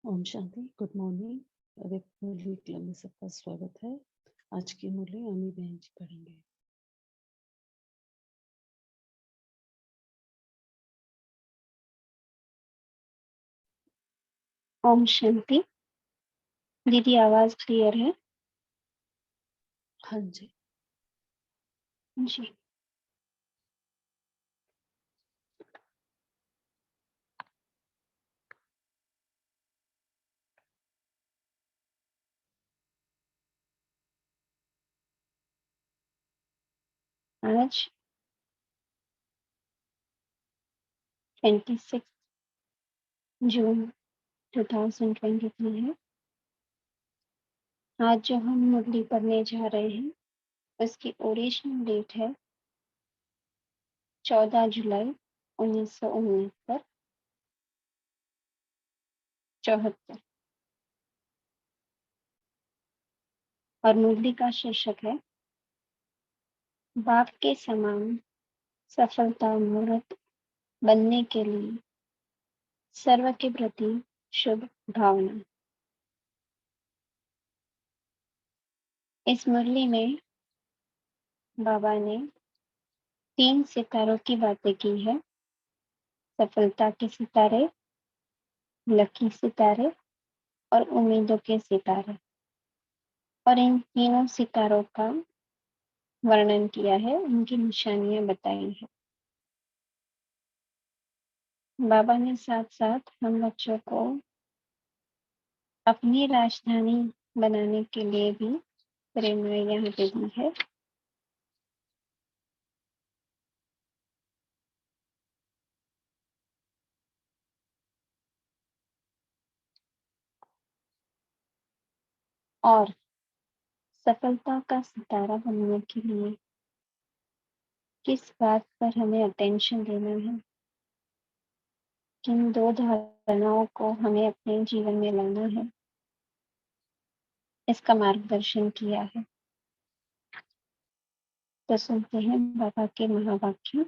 ओम शांति। Good morning. Murli club में सबका स्वागत है। आज की मुरली अमी बहन जी पढ़ेंगे। ओम शांति। दीदी आवाज क्लियर है? हाँ जी। जी। आज 26 जून 2023 है। आज जो हम मुरली पढ़ने जा रहे हैं उसकी ओरिजिनल डेट है 14 जुलाई 1969 पर 74 और मुरली का शीर्षक है बाप के समान सफलता मूर्त बनने के लिए सर्व के प्रति शुभ भावना। इस मुरली में बाबा ने 3 सितारों की बातें की है। सफलता के सितारे, लकी सितारे और उम्मीदों के सितारे, और इन तीनों सितारों का वर्णन किया है, उनकी निशानियां बताई है। बाबा ने साथ साथ हम बच्चों को अपनी राजधानी बनाने के लिए भी प्रेरणा यहाँ पे दी है। और सफलता का सितारा बनने के लिए किस बात पर हमें अटेंशन देना है, किन 2 धारणाओं को हमें अपने जीवन में लाना है, इसका मार्गदर्शन किया है। तो सुनते हैं बाबा के महावाक्य।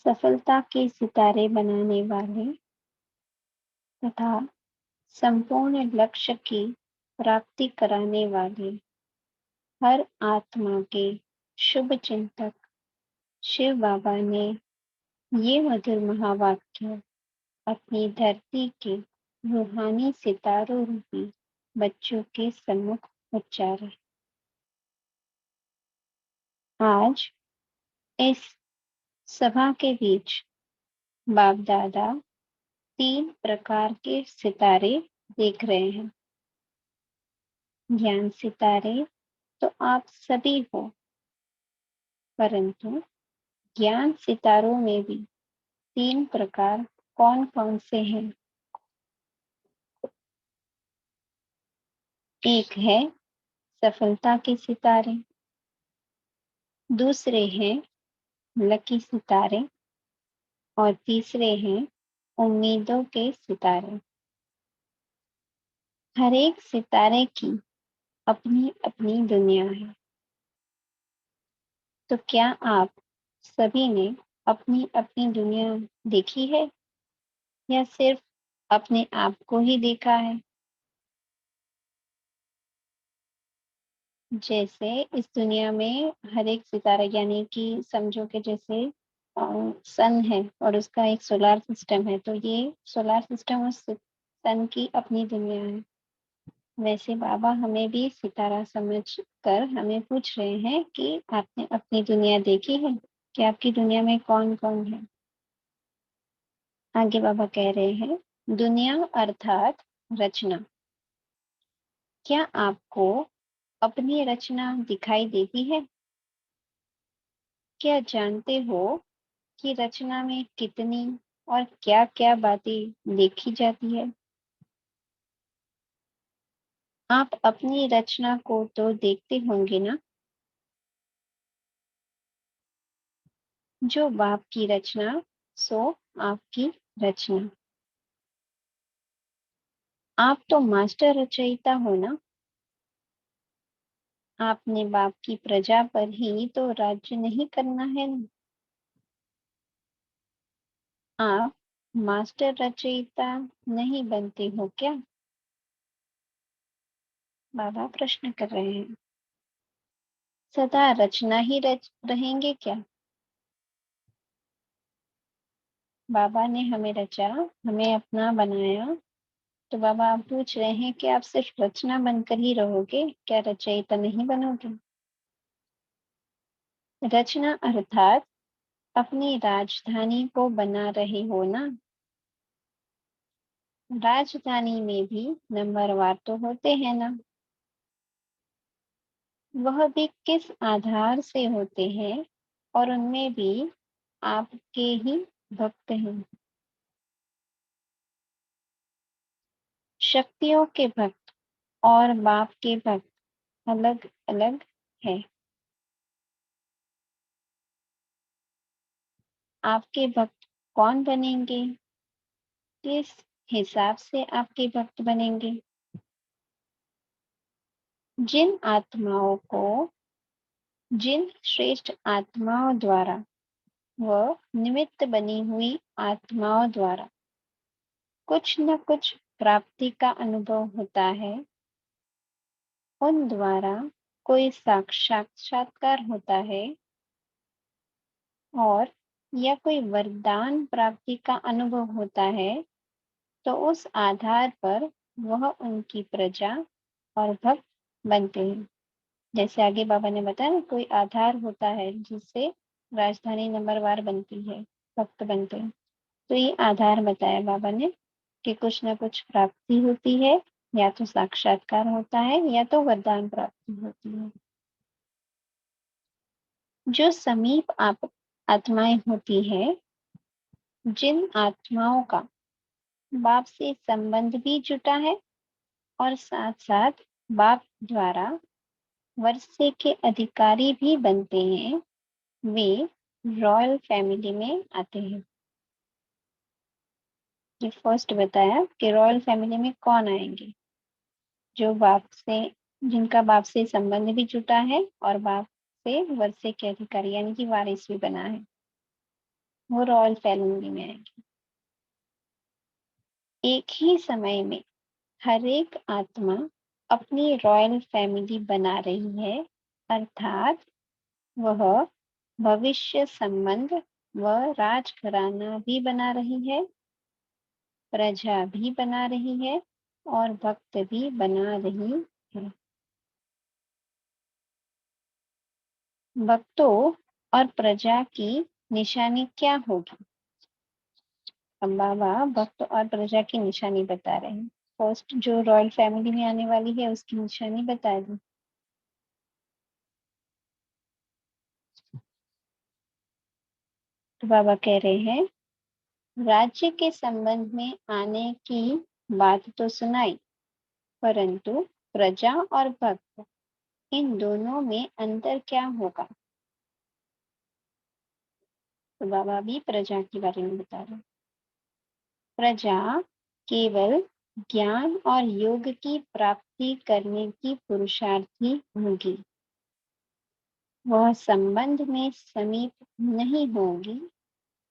सफलता के सितारे बनाने वाले तथा संपूर्ण लक्ष्य की प्राप्ति कराने वाले हर आत्मा के शुभ चिंतक शिव बाबा ने ये मधुर महावाक्य अपनी धरती के रूहानी सितारों रूपी बच्चों के सम्मुख उच्चारे। आज इस सभा के बीच बाप दादा 3 प्रकार के सितारे देख रहे हैं। ज्ञान सितारे तो आप सभी हो, परंतु ज्ञान सितारों में भी 3 प्रकार कौन कौन से हैं? एक है सफलता के सितारे, दूसरे हैं लकी सितारे और तीसरे हैं उम्मीदों के सितारे। हर एक सितारे की अपनी अपनी दुनिया है। तो क्या आप सभी ने अपनी अपनी दुनिया देखी है या सिर्फ अपने आप को ही देखा है? जैसे इस दुनिया में हर एक सितारा, यानी कि समझो कि जैसे सन है और उसका एक सोलर सिस्टम है, तो ये सोलर सिस्टम उस सन की अपनी दुनिया है। वैसे बाबा हमें भी सितारा समझ कर हमें पूछ रहे हैं कि आपने अपनी दुनिया देखी है कि आपकी दुनिया में कौन कौन है। आगे बाबा कह रहे हैं दुनिया अर्थात रचना। क्या आपको अपनी रचना दिखाई देती है? क्या जानते हो कि रचना में कितनी और क्या क्या बातें देखी जाती है? आप अपनी रचना को तो देखते होंगे ना, जो बाप की रचना सो आपकी रचना। आप तो मास्टर रचयिता हो ना। आपने बाप की प्रजा पर ही तो राज्य नहीं करना है ना। आप मास्टर रचयिता नहीं बनते हो क्या? बाबा प्रश्न कर रहे हैं। सदा रचना ही रच रहेंगे क्या? बाबा ने हमें रचा, हमें अपना बनाया, तो बाबा आप पूछ रहे हैं कि आप सिर्फ रचना बनकर ही रहोगे, क्या रचयिता नहीं बनोगे? रचना अर्थात अपनी राजधानी को बना रहे हो ना। राजधानी में भी नंबरवार तो होते हैं ना, वह भी किस आधार से होते हैं, और उनमें भी आपके ही भक्त हैं। शक्तियों के भक्त और बाप के भक्त अलग अलग है। आपके भक्त कौन बनेंगे? किस हिसाब से आपके भक्त बनेंगे? जिन आत्माओं को, जिन श्रेष्ठ आत्माओं द्वारा व निमित्त बनी हुई आत्माओं द्वारा कुछ न कुछ प्राप्ति का अनुभव होता है, उन द्वारा कोई साक्षात्कार होता है और या कोई वरदान प्राप्ति का अनुभव होता है, तो उस आधार पर वह उनकी प्रजा और भक्त बनते हैं। जैसे आगे बाबा ने बताया ना, कोई आधार होता है जिससे राजधानी नंबरवार बनती है, भक्त बनते हैं। तो ये आधार बताया बाबा ने कि कुछ ना कुछ प्राप्ति होती है, या तो साक्षात्कार होता है या तो वरदान प्राप्ति होती है। जो समीप आप आत्माएं होती है, जिन आत्माओं का बाप से संबंध भी जुटा है और साथ साथ बाप द्वारा वर्षे के अधिकारी भी बनते हैं, वे रॉयल फैमिली में आते हैं। ये फर्स्ट बताया कि रॉयल फैमिली में कौन आएंगे? जो बाप से, जिनका बाप से संबंध भी जुटा है और बाप से वर्षे के अधिकारी यानी कि वारिस भी बना है, वो रॉयल फैमिली में आएंगे। एक ही समय में हर एक आत्मा अपनी रॉयल फैमिली बना रही है, अर्थात वह भविष्य संबंध व राजघराना भी बना रही है, प्रजा भी बना रही है और भक्त भी बना रही है। भक्तों और प्रजा की निशानी क्या होगी? अब बाबा भक्त और प्रजा की निशानी बता रहे हैं। फर्स्ट जो रॉयल फैमिली में आने वाली है उसकी निशानी बता दी। तो बाबा कह रहे हैं, राज्य के संबंध में आने की बात तो सुनाई, परंतु प्रजा और भक्त इन दोनों में अंतर क्या होगा? तो बाबा भी प्रजा के बारे में बता रहे हैं। प्रजा केवल ज्ञान और योग की प्राप्ति करने की पुरुषार्थी होगी, वह संबंध में समीप नहीं होगी,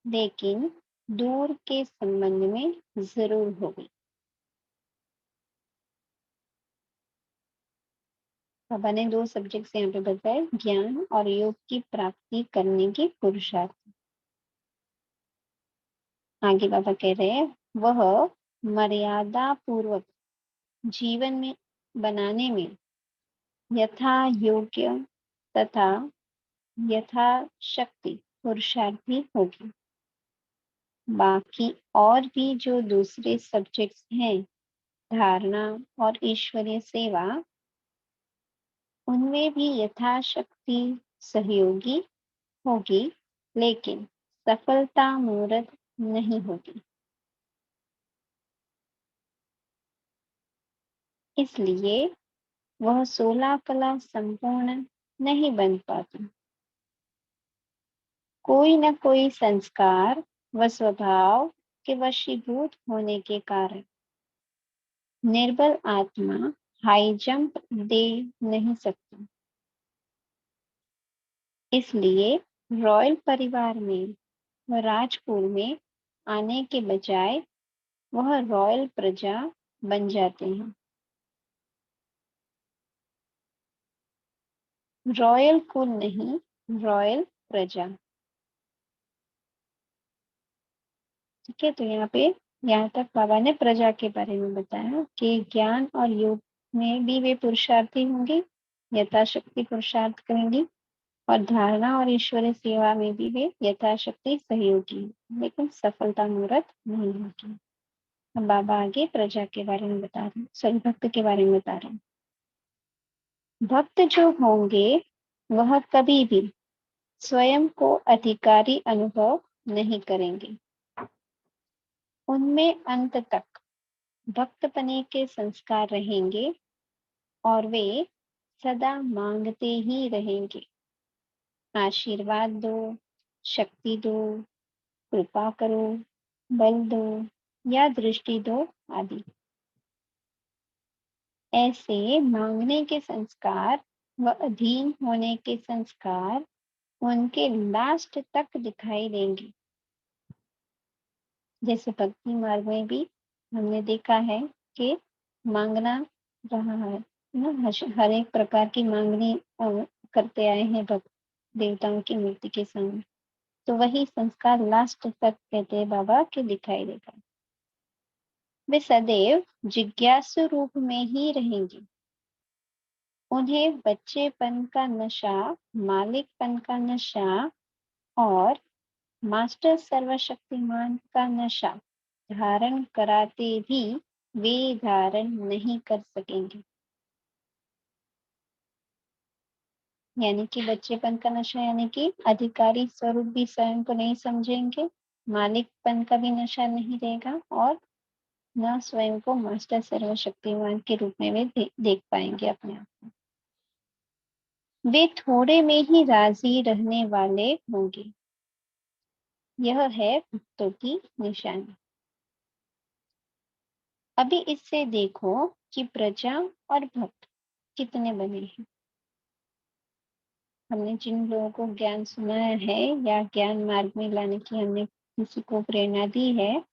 लेकिन दूर के संबंध में जरूर होगी। बाबा ने दो सब्जेक्ट्स यहाँ पे बताए, ज्ञान और योग की प्राप्ति करने की पुरुषार्थ। आगे बाबा कह रहे हैं, वह मर्यादा पूर्वक जीवन में बनाने में यथा योग्य तथा यथा शक्ति पुरुषार्थी होगी। बाकी और भी जो दूसरे सब्जेक्ट्स हैं, धारणा और ईश्वरीय सेवा, उनमें भी यथाशक्ति सहयोगी होगी, लेकिन सफलता मूर्त नहीं होगी। इसलिए वह 16 कला संपूर्ण नहीं बन पाती। कोई न कोई संस्कार व स्वभाव के वशीभूत होने के कारण निर्बल आत्मा हाई जंप दे नहीं सकती। इसलिए रॉयल परिवार में व राजकुल में आने के बजाय वह रॉयल प्रजा बन जाते हैं। रॉयल कुल नहीं, रॉयल प्रजा। ठीक है, तो यहाँ तक बाबा ने प्रजा के बारे में बताया कि ज्ञान और योग में भी वे पुरुषार्थी होंगे, यथाशक्ति पुरुषार्थ करेंगी, और धारणा और ईश्वरीय सेवा में भी वे यथाशक्ति सहयोगी, लेकिन सफलता मूर्त नहीं होगी। अब बाबा आगे प्रजा के बारे में बता रहे हैं, सॉरी भक्त के बारे में बता रहे हैं। भक्त जो होंगे वह कभी भी स्वयं को अधिकारी अनुभव नहीं करेंगे। उनमें अंत तक भक्तपने के संस्कार रहेंगे और वे सदा मांगते ही रहेंगे, आशीर्वाद दो, शक्ति दो, कृपा करो, बल दो या दृष्टि दो आदि। ऐसे मांगने के संस्कार व अधीन होने के संस्कार उनके लास्ट तक दिखाई देंगे। जैसे भक्ति मार्ग में भी हमने देखा है कि मांगना रहा है ना, हर एक प्रकार की मांगनी करते आए हैं भक्त देवताओं की मूर्ति के सामने, तो वही संस्कार लास्ट तक कहते हैं बाबा के दिखाई देगा। वे सदैव जिज्ञासु रूप में ही रहेंगे। उन्हें बच्चेपन का नशा, मालिकपन का नशा और मास्टर सर्वशक्तिमान का नशा धारण कराते भी वे धारण नहीं कर सकेंगे। यानी कि बच्चेपन का नशा, यानी कि अधिकारी स्वरूप भी स्वयं को नहीं समझेंगे, मालिकपन का भी नशा नहीं रहेगा, और न स्वयं को मास्टर सर्वशक्तिमान के रूप में वे देख पाएंगे अपने आप को। वे थोड़े में ही राजी रहने वाले होंगे। यह है भक्तों की निशानी। अभी इससे देखो कि प्रजा और भक्त कितने बने हैं। हमने जिन लोगों को ज्ञान सुनाया है या ज्ञान मार्ग में लाने की हमने किसी को प्रेरणा दी है,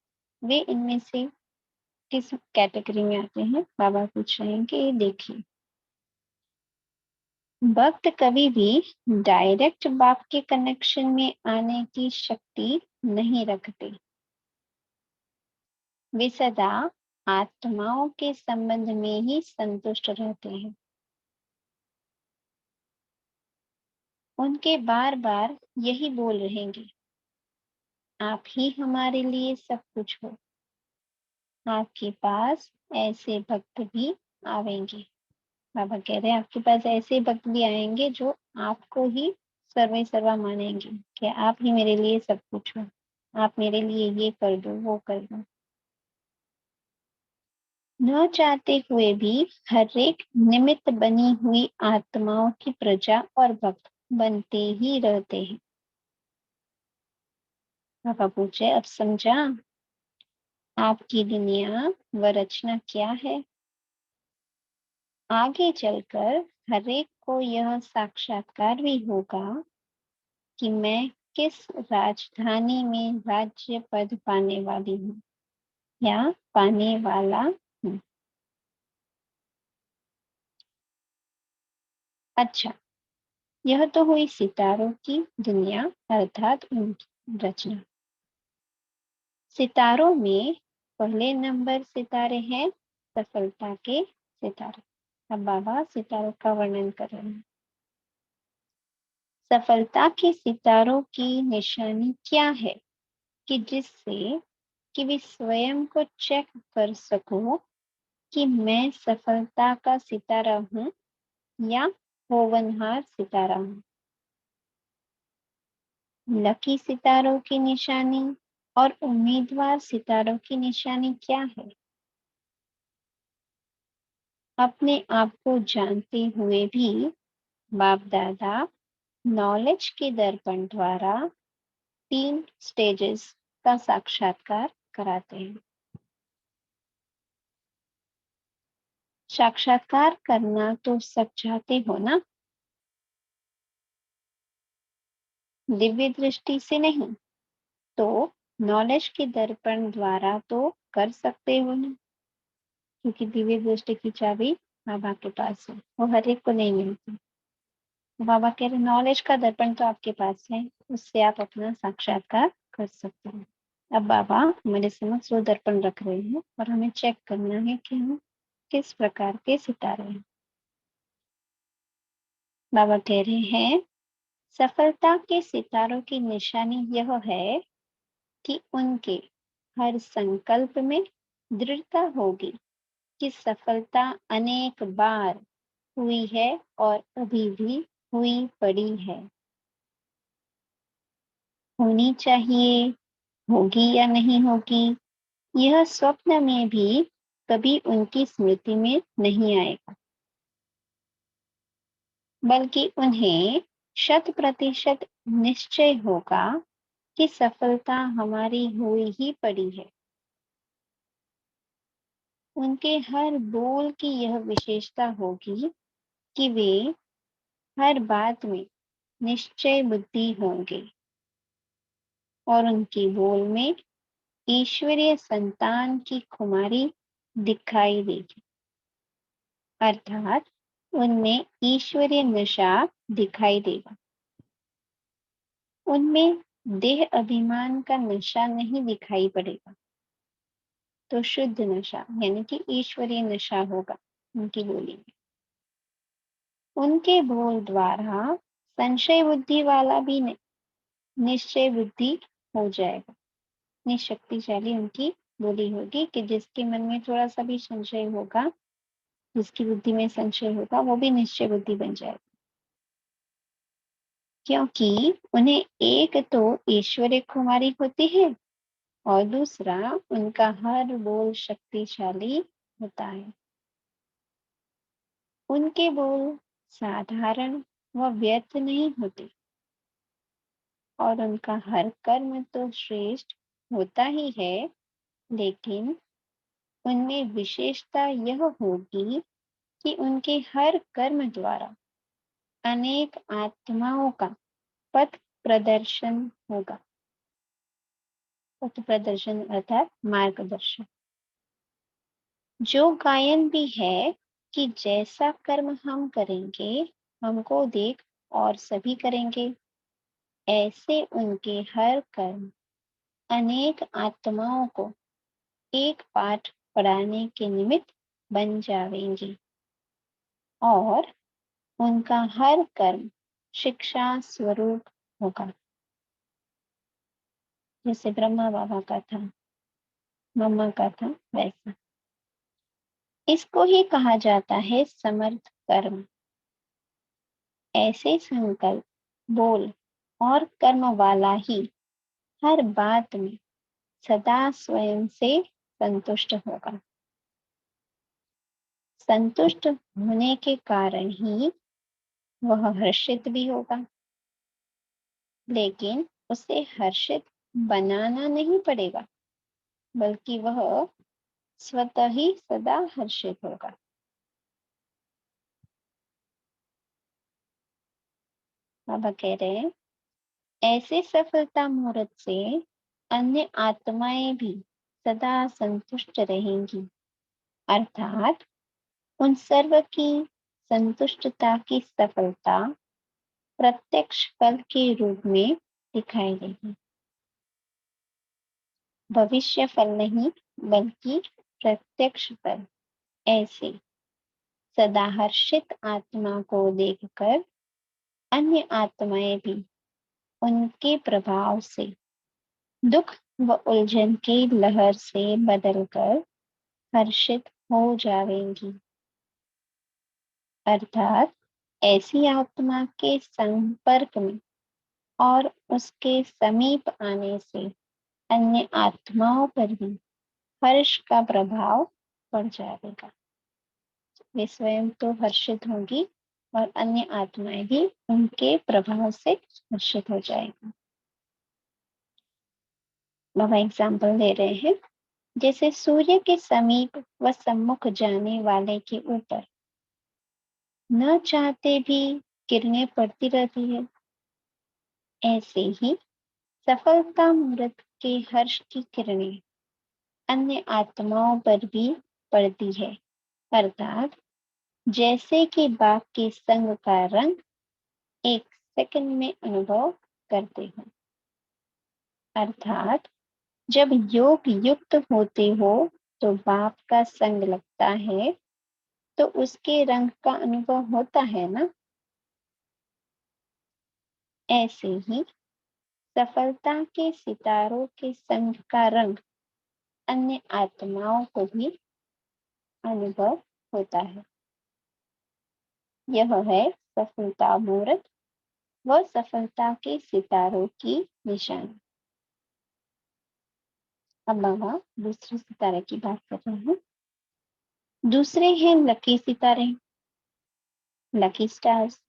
वे इनमें से किस कैटेगरी में आते हैं? बाबा पूछ रहे हैं कि ये देखिए, भक्त कभी भी डायरेक्ट बाप के कनेक्शन में आने की शक्ति नहीं रखते। वे सदा आत्माओं के संबंध में ही संतुष्ट रहते हैं। उनके बार बार यही बोल रहेंगे, आप ही हमारे लिए सब कुछ हो। आपके पास ऐसे भक्त भी आवेंगे। बाबा कह रहे हैं आपके पास ऐसे भक्त भी आएंगे जो आपको ही सर्वे सर्वा मानेंगे कि आप ही मेरे लिए सब कुछ हो, आप मेरे लिए ये कर दो, वो कर दो। न चाहते हुए भी हर एक निमित्त बनी हुई आत्माओं की प्रजा और भक्त बनते ही रहते हैं। बाबा पूछे, अब समझा आपकी दुनिया व रचना क्या है? आगे चलकर हर एक को यह साक्षात्कार भी होगा कि मैं किस राजधानी में राज्य पद पाने वाली हूँ या पाने वाला हूँ। अच्छा, यह तो हुई सितारों की दुनिया अर्थात उनकी रचना। सितारों में पहले नंबर सितारे हैं सफलता के सितारे। अब बाबा सितारों का वर्णन कर रहे हैं। सफलता के सितारों की निशानी क्या है कि जिससे कि वे स्वयं को चेक कर सको कि मैं सफलता का सितारा हूँ या होवनहार सितारा हूँ। लकी सितारों की निशानी और उम्मीदवार सितारों की निशानी क्या है? अपने आप को जानते हुए भी बाप दादा नॉलेज के दर्पण द्वारा 3 स्टेजेस का साक्षात्कार कराते हैं। साक्षात्कार करना तो सब चाहते हो ना, दिव्य दृष्टि से नहीं तो नॉलेज के दर्पण द्वारा तो कर सकते हो ना, क्योंकि दिव्य दृष्टि की चाबी बाबा के पास है, वो हर एक को नहीं मिलती। बाबा कह रहे नॉलेज का दर्पण तो आपके पास है, उससे आप अपना साक्षात्कार कर सकते हैं। अब बाबा हमारे समक्ष वो दर्पण रख रहे हैं और हमें चेक करना है कि हम किस प्रकार के सितारे हैं। बाबा कह रहे हैं सफलता के सितारों की निशानी यह है कि उनके हर संकल्प में दृढ़ता होगी कि सफलता अनेक बार हुई है और अभी भी हुई पड़ी है, होनी चाहिए, होगी या नहीं होगी, यह स्वप्न में भी कभी उनकी स्मृति में नहीं आएगा, बल्कि उन्हें 100% निश्चय होगा कि सफलता हमारी हुई ही पड़ी है। उनके हर बोल की यह विशेषता होगी कि वे हर बात में निश्चय बुद्धि होंगे और उनके बोल में ईश्वरीय संतान की खुमारी दिखाई देगी, अर्थात उनमें ईश्वरीय नशा दिखाई देगा। उनमें देह अभिमान का नशा नहीं दिखाई पड़ेगा, तो शुद्ध नशा यानी कि ईश्वरीय नशा होगा उनकी बोली में। उनके बोल द्वारा संशय बुद्धि वाला भी निश्चय बुद्धि हो जाएगा। इतनी शक्तिशाली उनकी बोली होगी कि जिसके मन में थोड़ा सा भी संशय होगा, जिसकी बुद्धि में संशय होगा, वो भी निश्चय बुद्धि बन जाएगा, क्योंकि उन्हें एक तो ईश्वरीय कुमारी होती है और दूसरा उनका हर बोल शक्तिशाली होता है। उनके बोल साधारण व व्यर्थ नहीं होते और उनका हर कर्म तो श्रेष्ठ होता ही है, लेकिन उनमें विशेषता यह होगी कि उनके हर कर्म द्वारा अनेक आत्माओं का पथ प्रदर्शन होगा। पथ प्रदर्शन अर्थात मार्गदर्शन। जो गायन भी है कि जैसा कर्म हम करेंगे हमको देख और सभी करेंगे, ऐसे उनके हर कर्म अनेक आत्माओं को एक पाठ पढ़ाने के निमित्त बन जाएंगे और उनका हर कर्म शिक्षा स्वरूप होगा। जैसे ब्रह्मा बाबा का था, मम्मा का था, वैसा। इसको ही कहा जाता है समर्थ कर्म। ऐसे संकल्प, बोल और कर्म वाला ही हर बात में सदा स्वयं से संतुष्ट होगा। संतुष्ट होने के कारण ही वह हर्षित भी होगा, लेकिन उसे हर्षित बनाना नहीं पड़ेगा, बल्कि वह स्वतः ही सदा हर्षित होगा। बाबा कह रहे हैं ऐसे सफलता मुहूर्त से अन्य आत्माएं भी सदा संतुष्ट रहेंगी, अर्थात उन सर्व की संतुष्टता की सफलता प्रत्यक्ष फल के रूप में दिखाई देगी। भविष्य फल नहीं, बल्कि प्रत्यक्ष फल। ऐसे सदा हर्षित आत्मा को देखकर अन्य आत्माएं भी उनके प्रभाव से दुख व उलझन की लहर से बदलकर हर्षित हो जाएंगी, अर्थात ऐसी आत्मा के संपर्क में और उसके समीप आने से अन्य आत्माओं पर भी हर्ष का प्रभाव पड़ जाएगा। वे स्वयं तो हर्षित होंगी और अन्य आत्माएं भी उनके प्रभाव से हर्षित हो जाएगी। बाबा एग्जाम्पल दे रहे हैं, जैसे सूर्य के समीप व सम्मुख जाने वाले के ऊपर न चाहते भी किरणें पड़ती रहती है, ऐसे ही सफलता मुहूर्त के हर्ष की किरणें अन्य आत्माओं पर भी पड़ती है, अर्थात जैसे कि बाघ के संग का रंग एक सेकंड में अनुभव करते हो। अर्थात जब योग युक्त होते हो तो बाघ का संग लगता है तो उसके रंग का अनुभव होता है ना। ऐसे ही सफलता के सितारों के संग का रंग अन्य आत्माओं को भी अनुभव होता है। यह है सफलता मुहूर्त व सफलता के सितारों की निशानी। अब बाबा दूसरे सितारे की बात कर रहे हैं। दूसरे हैं लकी सितारे, लकी स्टार्स।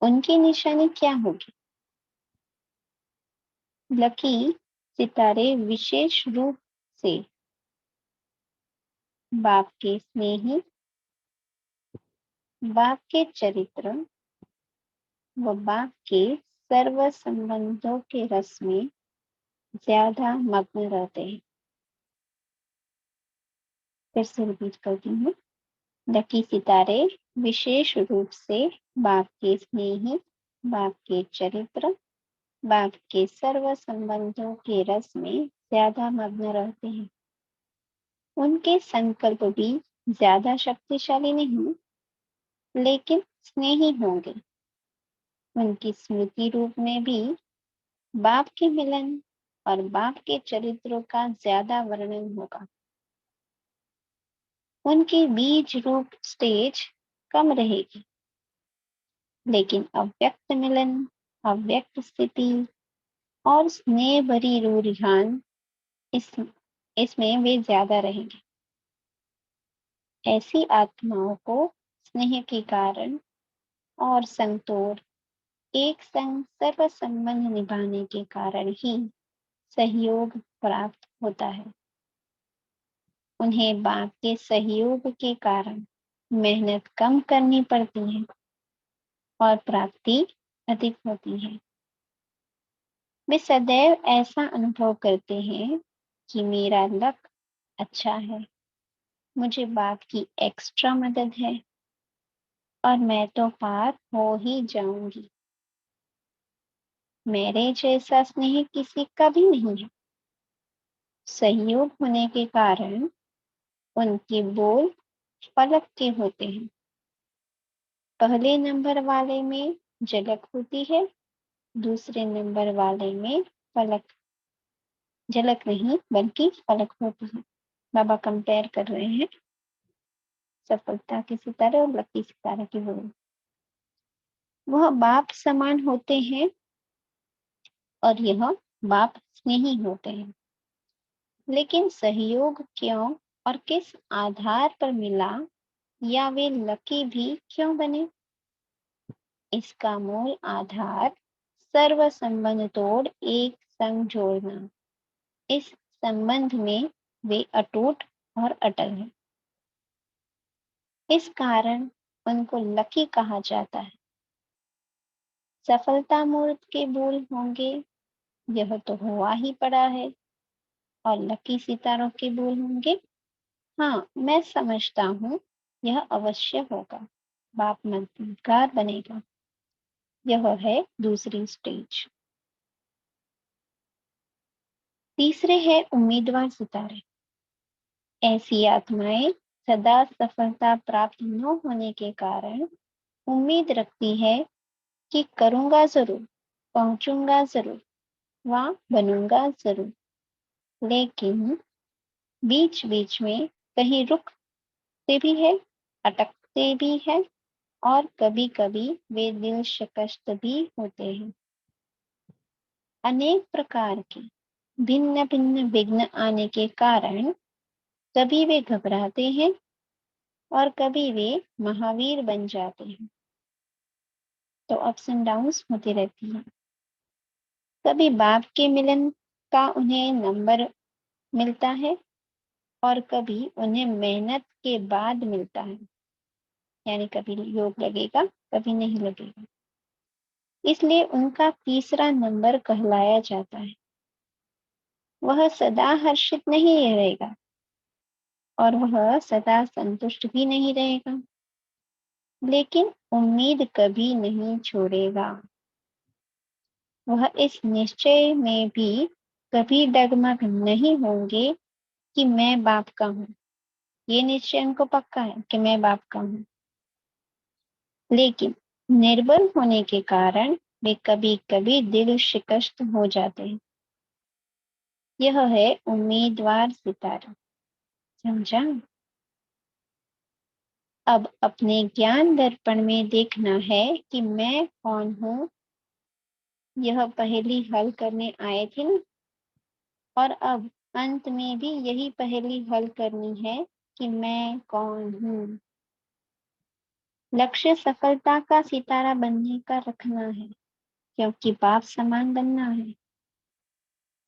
उनकी निशानी क्या होगी? लकी सितारे विशेष रूप से बाप के स्नेही, बाप के चरित्र व बाप के सर्व संबंधों के रस में ज्यादा मग्न रहते हैं। फिर से रिपीट करती हूँ। लकी सितारे विशेष रूप से बाप के स्नेही, बाप के चरित्र, बाप के सर्व संबंधों के रस में ज्यादा मग्न रहते हैं। उनके संकल्प भी ज्यादा शक्तिशाली नहीं, लेकिन स्नेही होंगे। उनकी स्मृति रूप में भी बाप के मिलन और बाप के चरित्रों का ज्यादा वर्णन होगा। उनकी बीज रूप स्टेज कम रहेगी, लेकिन अव्यक्त मिलन, अव्यक्त स्थिति और स्नेह भरी रुझान इसमें वे ज्यादा रहेंगे। ऐसी आत्माओं को स्नेह के कारण और संतोष एक संग सर्व संबंध निभाने के कारण ही सहयोग प्राप्त होता है। उन्हें बाप के सहयोग के कारण मेहनत कम करनी पड़ती है और प्राप्ति अधिक होती है। वे सदैव ऐसा अनुभव करते हैं कि मेरा लक अच्छा है, मुझे बाप की एक्स्ट्रा मदद है और मैं तो पार हो ही जाऊंगी। मेरे जैसा स्नेह किसी का भी नहीं है। सहयोग होने के कारण उनके बोल फलक के होते हैं। पहले नंबर वाले में झलक होती है, दूसरे नंबर वाले में फलक, झलक नहीं बल्कि फलक होती है। बाबा कंपेयर कर रहे हैं सफलता के सितारे और लकी सितारे के बोल। वह बाप समान होते हैं और यह बाप स्नेही होते हैं, लेकिन सहयोग क्यों और किस आधार पर मिला या वे लकी भी क्यों बने, इसका मूल आधार सर्व संबंध तोड़ एक संग जोड़ना। इस संबंध में वे अटूट और अटल हैं। इस कारण उनको लकी कहा जाता है। सफलता मुहूर्त के बोल होंगे, यह तो हुआ ही पड़ा है, और लकी सितारों के बोल होंगे, हाँ मैं समझता हूँ यह अवश्य होगा, बाप मददगार बनेगा। यह है दूसरी स्टेज। तीसरे है उम्मीदवार सितारे। ऐसी आत्माएं सदा सफलता प्राप्त न होने के कारण उम्मीद रखती है कि करूंगा जरूर, पहुंचूंगा जरूर, वहां बनूंगा जरूर, लेकिन बीच बीच में कहीं रुकते भी है, अटकते भी है और कभी कभी वे दिल शिकस्त भी होते हैं। अनेक प्रकार के भिन्न भिन्न विघ्न आने के कारण कभी वे घबराते हैं और कभी वे महावीर बन जाते हैं। तो अप्स एंड डाउन्स होती रहती है। कभी बाप के मिलन का उन्हें नंबर मिलता है और कभी उन्हें मेहनत के बाद मिलता है, यानी कभी योग लगेगा कभी नहीं लगेगा, इसलिए उनका तीसरा नंबर कहलाया जाता है। वह सदा हर्षित नहीं रहेगा और वह सदा संतुष्ट भी नहीं रहेगा, लेकिन उम्मीद कभी नहीं छोड़ेगा। वह इस निश्चय में भी कभी डगमग नहीं होंगे कि मैं बाप का हूँ। ये निश्चय उनको पक्का है कि मैं बाप का हूँ, लेकिन निर्बल होने के कारण वे कभी कभी दिल शिकस्त हो जाते हैं। यह है उम्मीदवार सितारा। समझा? अब अपने ज्ञान दर्पण में देखना है कि मैं कौन हूँ। यह पहेली हल करने आए थे ना, और अब अंत में भी यही पहेली हल करनी है कि मैं कौन हूँ। लक्ष्य सफलता का सितारा बनने का रखना है, क्योंकि बाप समान बनना है।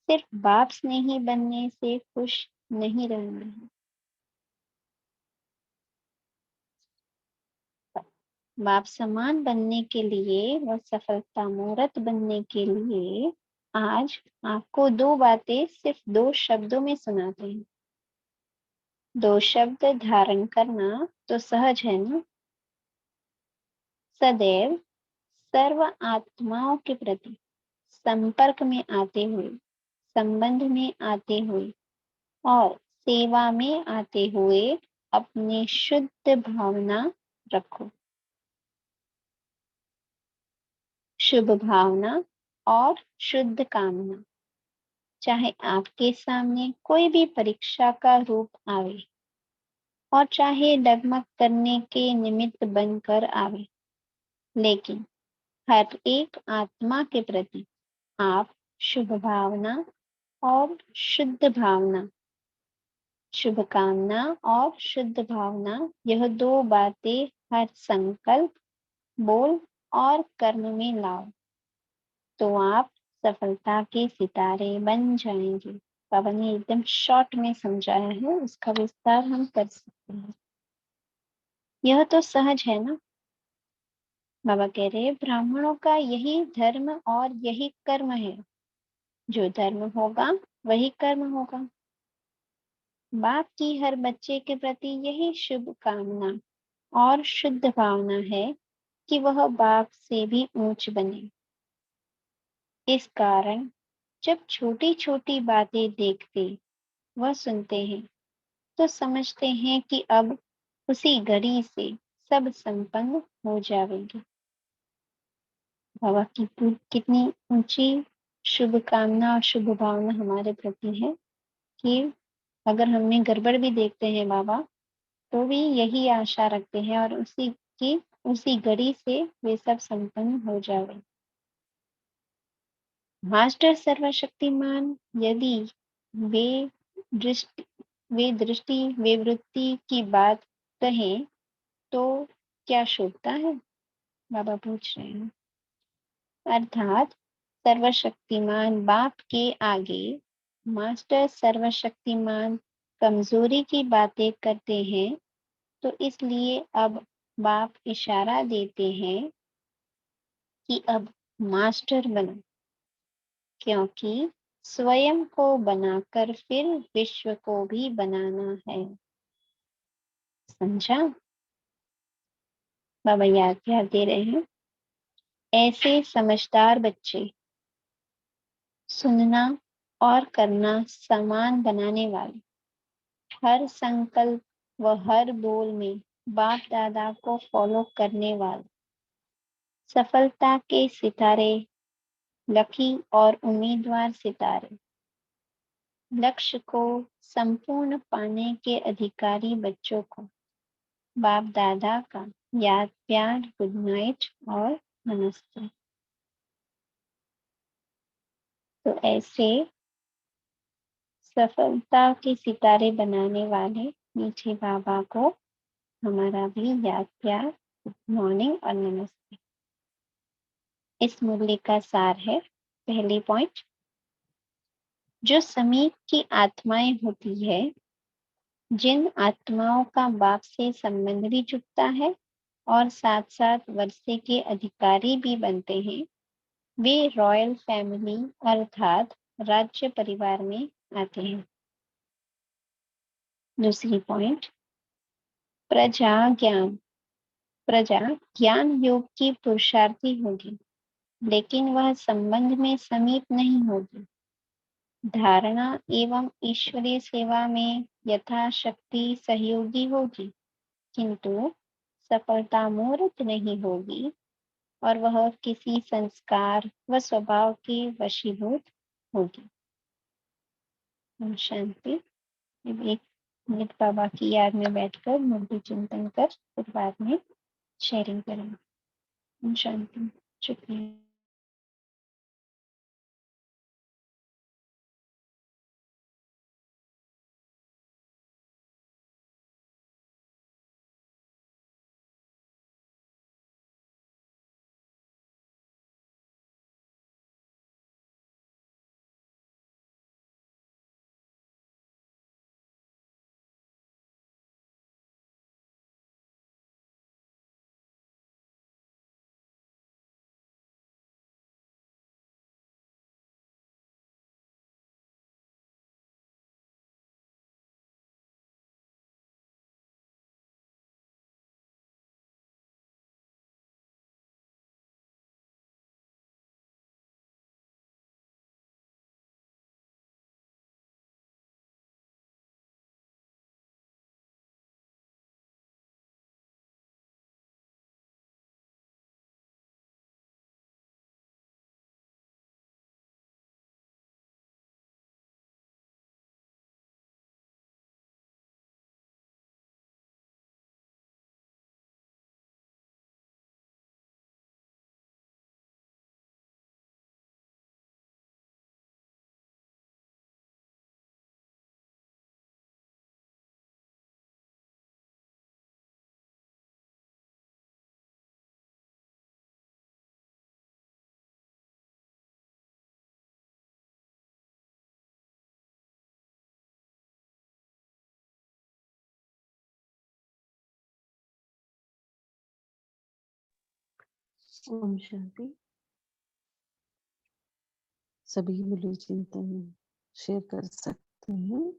सिर्फ बाप स्नेही बनने से खुश नहीं रहना है। बाप समान बनने के लिए व सफलता मूर्त बनने के लिए आज आपको दो बातें सिर्फ दो शब्दों में सुनाते हैं। दो शब्द धारण करना तो सहज है ना। सदैव सर्व आत्माओं के प्रति संपर्क में आते हुए, संबंध में आते हुए और सेवा में आते हुए अपनी शुद्ध भावना रखो। शुभ भावना और शुद्ध कामना। चाहे आपके सामने कोई भी परीक्षा का रूप आवे और चाहे डगमग करने के निमित्त बनकर आवे, लेकिन हर एक आत्मा के प्रति आप शुभ भावना और शुद्ध भावना, शुभकामना और शुद्ध भावना, यह दो बातें हर संकल्प, बोल और कर्म में लाओ, तो आप सफलता के सितारे बन जाएंगे। बाबा ने एकदम शॉर्ट में समझाया है, उसका विस्तार हम कर सकते हैं। यह तो सहज है ना। बाबा कह रहे हैं ब्राह्मणों का यही धर्म और यही कर्म है। जो धर्म होगा वही कर्म होगा। बाप की हर बच्चे के प्रति यही शुभ कामना और शुद्ध भावना है कि वह बाप से भी ऊंच बने। इस कारण जब छोटी छोटी बातें देखते व सुनते हैं तो समझते हैं कि अब उसी घड़ी से सब संपन्न हो जाएंगे। बाबा की कितनी ऊंची शुभ कामना और शुभ भावना हमारे प्रति है कि अगर हमें गड़बड़ भी देखते हैं बाबा, तो भी यही आशा रखते हैं और उसी घड़ी से वे सब संपन्न हो जाए। मास्टर सर्वशक्तिमान यदि वे वे वृत्ति की बात कहें तो क्या शोभता है? बाबा पूछ रहे हैं। अर्थात सर्वशक्तिमान बाप के आगे मास्टर सर्वशक्तिमान कमजोरी की बातें करते हैं, तो इसलिए अब बाप इशारा देते हैं कि अब मास्टर बनो, क्योंकि स्वयं को बनाकर फिर विश्व को भी बनाना है। समझा? बाबा याद दे रहे हैं। ऐसे समझदार बच्चे सुनना और करना समान बनाने वाले, हर संकल्प व हर बोल में बाप दादा को फॉलो करने वाले, सफलता के सितारे, लकी और उम्मीदवार सितारे, लक्ष्य को संपूर्ण पाने के अधिकारी बच्चों को बाप दादा का याद प्यार, गुड नाइट और नमस्ते। तो ऐसे सफलता के सितारे बनाने वाले मीठे बाबा को हमारा भी याद प्यार, गुड मॉर्निंग और नमस्ते। इस मुरली का सार है। पहली पॉइंट, जो समीप की आत्माएं होती है, जिन आत्माओं का बाप से संबंध भी जुड़ता है और साथ साथ वर्षे के अधिकारी भी बनते हैं, वे रॉयल फैमिली अर्थात राज्य परिवार में आते हैं। दूसरी पॉइंट, प्रजा ज्ञान योग की पुरुषार्थी होगी, लेकिन वह संबंध में समीप नहीं होगी। धारणा एवं ईश्वरीय सेवा में यथाशक्ति सहयोगी होगी, किंतु सफलता मूर्त नहीं होगी और वह किसी संस्कार व स्वभाव के वशीभूत होगी। ओम शांति। अब 1 मिनट बाबा की याद में बैठकर मुक्ति चिंतन कर फिर बाद में शेयरिंग करेंगे। ओम शांति। शुक्रिया। ओम शांति। सभी मूल्य चिंतन शेयर कर सकते हैं।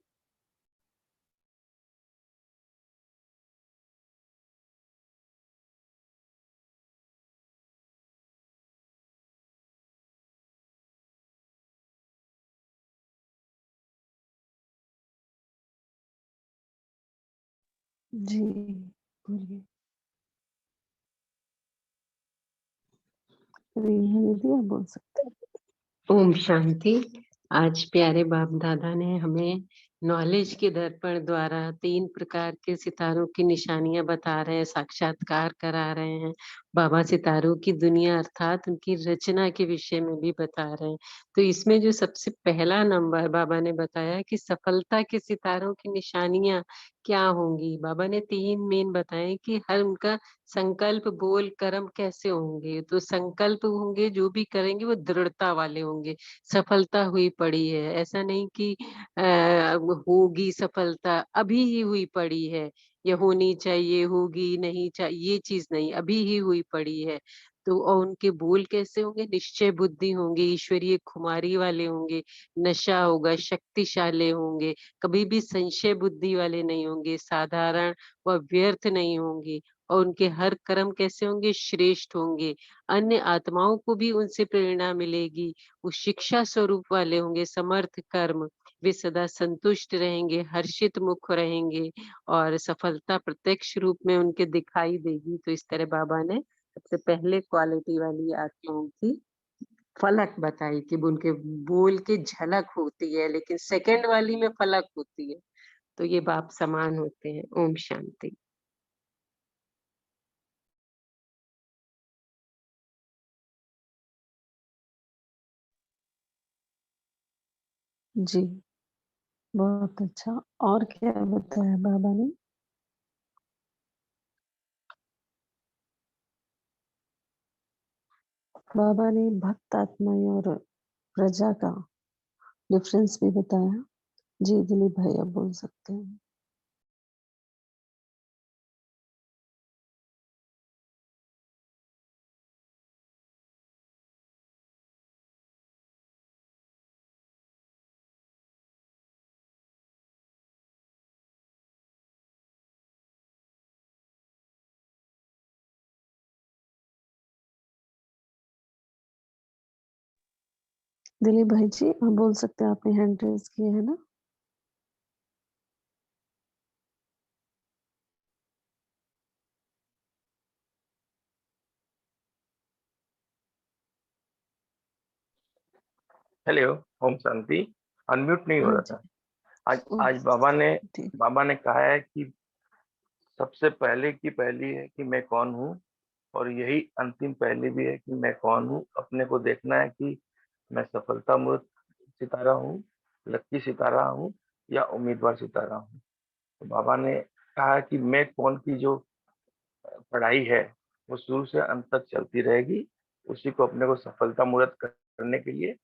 जी, बोलिए। रेहा दीदी, आप बोल सकते हैं। ओम शांति। आज प्यारे बाप दादा ने हमें नॉलेज के दर्पण द्वारा 3 प्रकार के सितारों की निशानियां बता रहे हैं, साक्षात्कार करा रहे हैं। बाबा सितारों की दुनिया अर्थात उनकी रचना के विषय में भी बता रहे हैं। तो इसमें जो सबसे पहला नंबर बाबा ने बताया कि सफलता के सितारों की निशानियां क्या होंगी। बाबा ने 3 मेन बताए कि हर उनका संकल्प, बोल, कर्म कैसे होंगे। तो संकल्प होंगे, जो भी करेंगे वो दृढ़ता वाले होंगे। सफलता हुई पड़ी है, ऐसा नहीं कि होगी सफलता, अभी ही हुई पड़ी है, ये होनी चाहिए, होगी नहीं चाहिए, ये चीज नहीं, अभी ही हुई पड़ी है। तो और उनके बोल कैसे होंगे, निश्चय बुद्धि होंगे, ईश्वरीय खुमारी वाले होंगे, नशा होगा, शक्तिशाली होंगे, कभी भी संशय बुद्धि वाले नहीं होंगे, साधारण व व्यर्थ नहीं होंगे। और उनके हर कर्म कैसे होंगे, श्रेष्ठ होंगे। अन्य आत्माओं को भी उनसे प्रेरणा मिलेगी। वो शिक्षा स्वरूप वाले होंगे, समर्थ कर्म। वे सदा संतुष्ट रहेंगे, हर्षित मुख रहेंगे और सफलता प्रत्यक्ष रूप में उनके दिखाई देगी। तो इस तरह बाबा ने सबसे पहले क्वालिटी वाली आत्माओं की फलक बताई कि उनके बोल की झलक होती है, लेकिन सेकंड वाली में फलक होती है। तो ये बाप समान होते हैं। ओम शांति। जी, बहुत अच्छा। और क्या बताया बाबा ने? बाबा ने भक्त आत्मा और प्रजा का डिफरेंस भी बताया। जी दिलीप भाई, आप बोल सकते हैं। दिलीप भाई जी, आप बोल सकते हैं, आपने हैंड रेज़ किए है ना? हेलो, ओम शांति। अनम्यूट नहीं हो हाँ रहा जी। था। आज ओह! आज ठीक। बाबा ने कहा है कि सबसे पहले की पहली है कि मैं कौन हूँ, और यही अंतिम पहली भी है कि मैं कौन हूँ। अपने को देखना है कि मैं सफलता मूर्त सितारा हूँ, लक्की सितारा हूँ, या उम्मीदवार सितारा हूँ। तो बाबा ने कहा कि मैं कौन की जो पढ़ाई है वो शुरू से अंत तक चलती रहेगी। उसी को अपने को सफलता मूर्त करने के लिए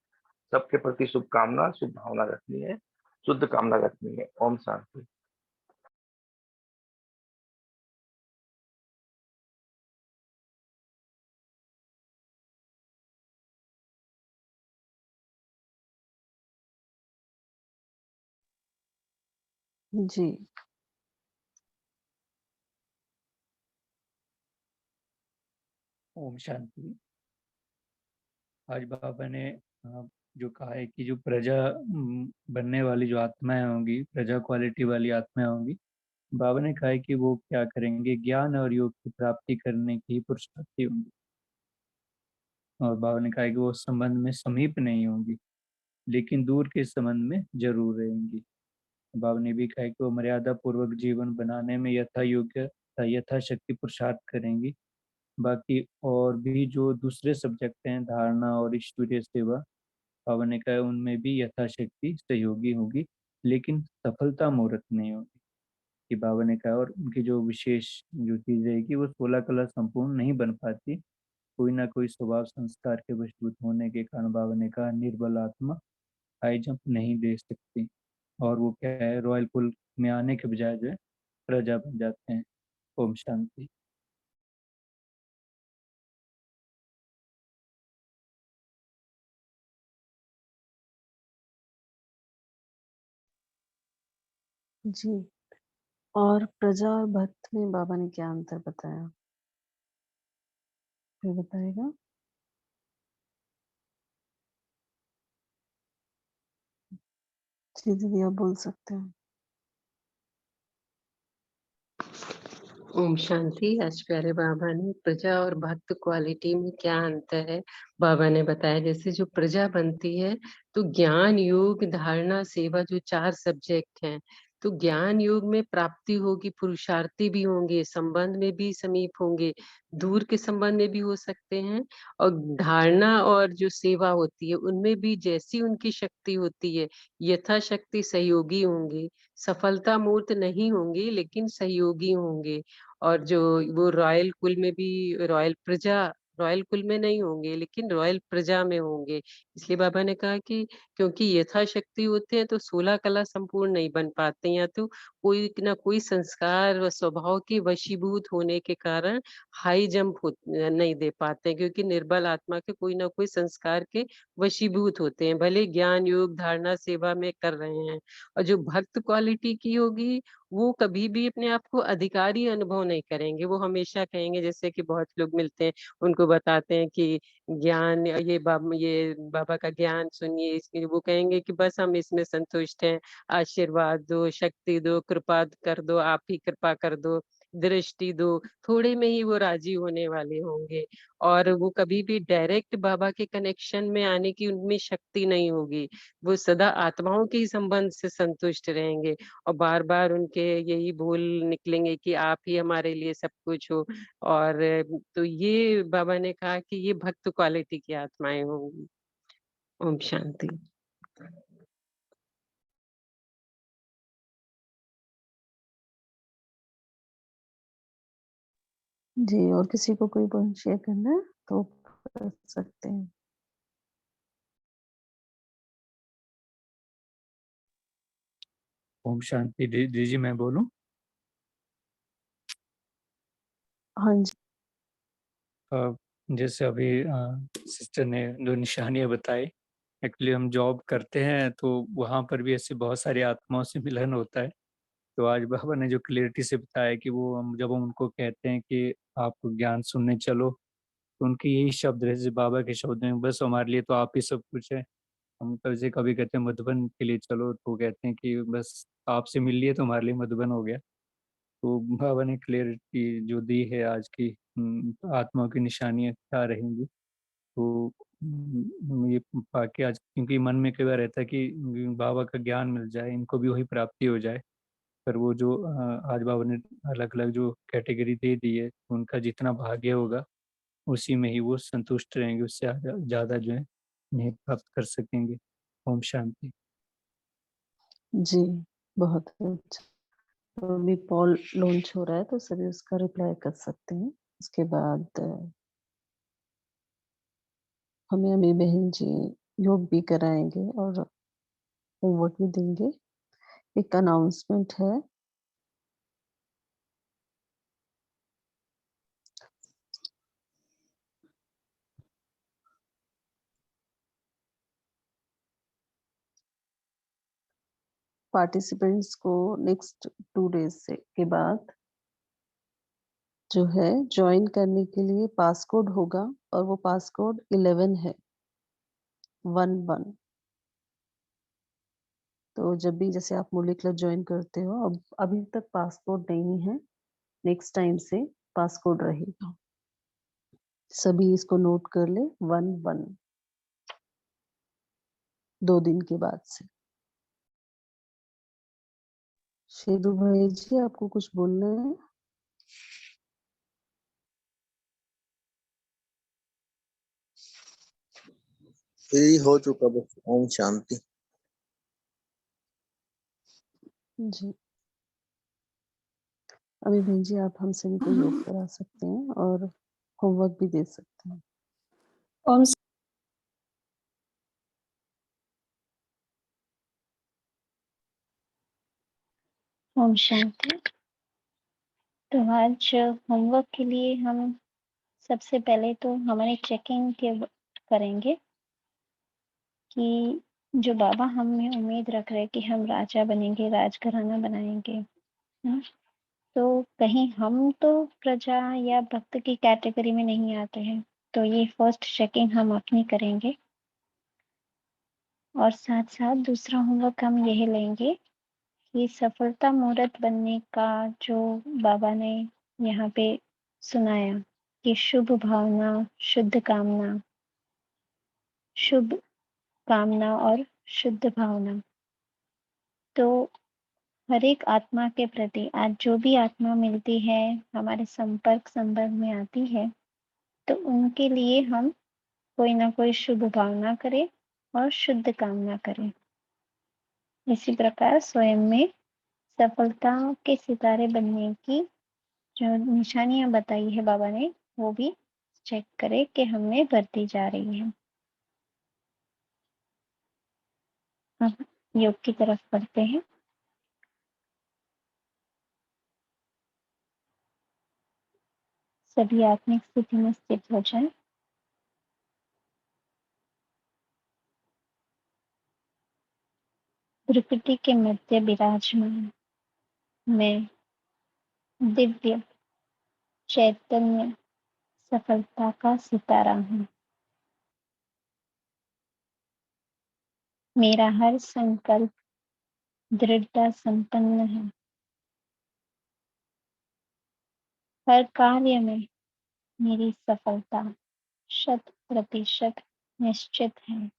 सबके प्रति शुभकामना, शुभ भावना रखनी है, शुद्ध कामना रखनी है। ओम शांति। जी। ओम शांति। आज बाबा ने जो कहा है कि जो प्रजा बनने वाली जो आत्माएं होंगी, प्रजा क्वालिटी वाली आत्माएं होंगी, बाबा ने कहा है कि वो क्या करेंगे, ज्ञान और योग की प्राप्ति करने की पुरुषार्थी होंगी। और बाबा ने कहा है कि वो संबंध में समीप नहीं होंगी, लेकिन दूर के संबंध में जरूर रहेंगी। बाबा ने भी कहा है कि वो मर्यादा पूर्वक जीवन बनाने में यथा योग्य यथाशक्ति पुरुषार्थ करेंगी। बाकी और भी जो दूसरे सब्जेक्ट हैं, धारणा और ईश्वरीय सेवा, बाबा ने कहा उनमें भी यथाशक्ति सहयोगी होगी, लेकिन सफलता मुहूर्त नहीं होगी। कि बाबा ने कहा, और उनकी जो विशेष जो चीज़ है कि वो 16 कला संपूर्ण नहीं बन पाती, कोई ना कोई स्वभाव संस्कार के वशीभूत होने के कारण बाबा ने कहा निर्बल आत्मा हाई जंप नहीं दे सकती, और वो क्या है, रॉयल कुल में आने के बजाय जो है प्रजा बन जाते हैं। ओम शांति। जी। और प्रजा और भक्त में बाबा ने क्या अंतर बताया? कोई बताएगा? जी दीदी, आप बोल सकते हैं। ओम शांति। आज प्यारे बाबा ने प्रजा और भक्त क्वालिटी में क्या अंतर है बाबा ने बताया। जैसे जो प्रजा बनती है तो ज्ञान योग धारणा सेवा जो 4 सब्जेक्ट हैं, तो ज्ञान योग में प्राप्ति होगी, पुरुषार्थी भी होंगे, संबंध में भी समीप होंगे, दूर के संबंध में भी हो सकते हैं। और धारणा और जो सेवा होती है उनमें भी जैसी उनकी शक्ति होती है यथाशक्ति सहयोगी होंगे, सफलता मूर्त नहीं होंगे लेकिन सहयोगी होंगे। और जो वो रॉयल कुल में भी रॉयल कुल में नहीं होंगे लेकिन रॉयल प्रजा में होंगे। इसलिए बाबा ने कहा कि क्योंकि यथाशक्ति होते हैं तो 16 कला संपूर्ण नहीं बन पाते, या तो कोई ना कोई संस्कार व स्वभाव के वशीभूत होने के कारण हाई जंप नहीं दे पाते, क्योंकि निर्बल आत्मा के कोई ना कोई संस्कार के वशीभूत होते हैं, भले ज्ञान योग धारणा सेवा में कर रहे हैं। और जो भक्त क्वालिटी की होगी वो कभी भी अपने आप को अधिकारी अनुभव नहीं करेंगे। वो हमेशा कहेंगे, जैसे कि बहुत लोग मिलते हैं उनको बताते हैं कि ज्ञान ये बाबा का ज्ञान सुनिए, इसके वो कहेंगे कि बस हम इसमें संतुष्ट हैं, आशीर्वाद दो, शक्ति दो, कृपा कर दो, आप ही कृपा कर दो, दृष्टि दो, थोड़े में ही वो राजी होने वाले होंगे। और वो कभी भी डायरेक्ट बाबा के कनेक्शन में आने की उनमें शक्ति नहीं होगी। वो सदा आत्माओं के ही संबंध से संतुष्ट रहेंगे, और बार बार उनके यही बोल निकलेंगे कि आप ही हमारे लिए सब कुछ हो। और तो ये बाबा ने कहा कि ये भक्त क्वालिटी की आत्माएं होंगी। ओम शांति। जी, और किसी को कोई पॉइंट शेयर करना है तो कर सकते हैं। ओम शांति। जी मैं बोलूं? हाँ जी। जैसे अभी सिस्टर ने जो निशानियां बताई, एक्चुअली हम जॉब करते हैं तो वहाँ पर भी ऐसे बहुत सारी आत्माओं से मिलन होता है। तो आज बाबा ने जो क्लियरिटी से बताया कि वो जब हम उनको कहते हैं कि आप ज्ञान सुनने चलो, तो उनके यही शब्द रहे, जैसे बाबा के शब्द में, बस हमारे लिए तो आप ही सब कुछ है। हम तो जैसे कभी कहते हैं मधुबन के लिए चलो, तो कहते हैं कि बस आपसे मिल लिए तो हमारे लिए मधुबन हो गया। तो बाबा ने क्लियरिटी जो दी है आज की आत्माओं की निशानियां क्या रहेंगी, तो ये पाके आज, क्योंकि मन में कई बार रहता है कि बाबा का ज्ञान मिल जाए, इनको भी वही प्राप्ति हो जाए। पर वो जो आज बाबा ने अलग अलग जो कैटेगरी दे दी है, उनका जितना भाग्य होगा उसी में ही वो संतुष्ट रहेंगे, उससे ज़्यादा जो है नहीं प्राप्त कर सकेंगे। ओम शांति। जी, बहुत अच्छा। तो अभी पॉल लॉन्च हो रहा है, तो सभी उसका रिप्लाई कर सकते हैं। उसके बाद हमें अमी बहन जी योग भी कराएंगे और होमवर्क भी देंगे। एक अनाउंसमेंट है, पार्टिसिपेंट्स को नेक्स्ट 2 डेज से के बाद जो है ज्वाइन करने के लिए पासकोड होगा, और वो पासकोड 11 है, 11। तो जब भी जैसे आप मुरली क्लब ज्वाइन करते हो, अब अभी तक पासकोड नहीं है, नेक्स्ट टाइम से पासकोड रहेगा। सभी इसको नोट कर ले, 11 2 दिन के बाद से। शेरू भाई जी, आपको कुछ बोलना है? फ्री हो चुका बस। ओम शांति। जी, अभी बहन जी आप हम सभी को योग करा सकते हैं और होमवर्क भी दे सकते हैं। ओम ओम शांति। तो आज होमवर्क के लिए हम सबसे पहले तो हमारे चेकिंग के करेंगे कि जो बाबा हमें उम्मीद रख रहे हैं कि हम राजा बनेंगे, राजघराना बनाएंगे, तो कहीं हम तो प्रजा या भक्त की कैटेगरी में नहीं आते हैं। तो ये फर्स्ट चेकिंग हम अपनी करेंगे, और साथ साथ दूसरा होमवर्क हम यही लेंगे कि सफलता मूर्त बनने का जो बाबा ने यहाँ पे सुनाया कि शुभ भावना, शुद्ध कामना, शुभ कामना और शुद्ध भावना। तो हर एक आत्मा के प्रति आज जो भी आत्मा मिलती है, हमारे संपर्क में आती है, तो उनके लिए हम कोई ना कोई शुभ भावना करें और शुद्ध कामना करें। इसी प्रकार स्वयं में सफलता के सितारे बनने की जो निशानियां बताई है बाबा ने, वो भी चेक करें कि हमने बढ़ती जा रही है। अब योग की तरफ बढ़ते हैं। सभी आत्मिक स्थिति में स्थित हो जाए। प्रकृति के मध्य विराजमान मैं दिव्य चैतन्य सफलता का सितारा हूँ। मेरा हर संकल्प दृढ़ता संपन्न है। हर कार्य में मेरी सफलता 100% निश्चित है।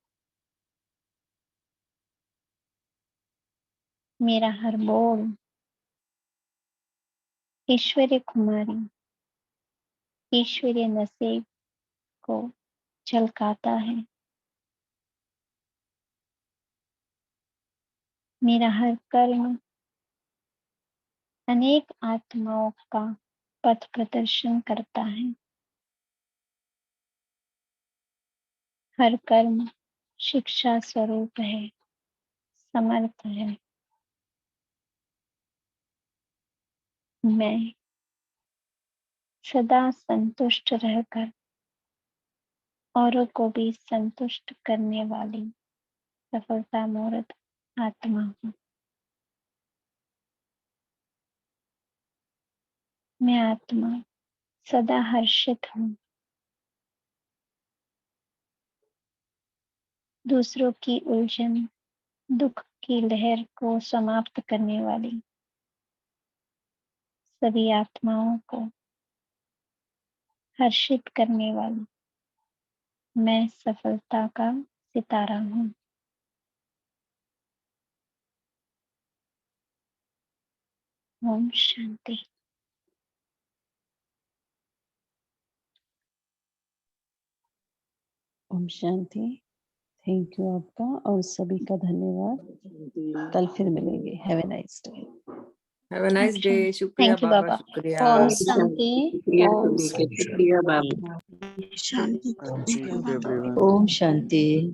मेरा हर बोल ईश्वरीय कुमारी, ईश्वरीय नसीब को झलकाता है। मेरा हर कर्म अनेक आत्माओं का पथ प्रदर्शन करता है। हर कर्म शिक्षा स्वरूप है, समर्थ है। मैं सदा संतुष्ट रहकर औरों को भी संतुष्ट करने वाली सफलता मूर्त आत्मा हूँ। मैं आत्मा सदा हर्षित हूँ। दूसरों की उलझन, दुख की लहर को समाप्त करने वाली सभी आत्माओं को हर्षित करने वाली मैं सफलता का सितारा हूँ। ओम शांति। ओम शांति। थैंक यू आपका और सभी का धन्यवाद। कल फिर मिलेंगे। Have a nice day. Have a nice day. शांति। शुक्रिया थैंक यू बाबा, बाबा। शुक्रिया। ओम शुक्रिया शांति। शुक्रिया ओम सभी के, शुक्रिया बाबा। शांति। Thank you everyone. Om Shanti.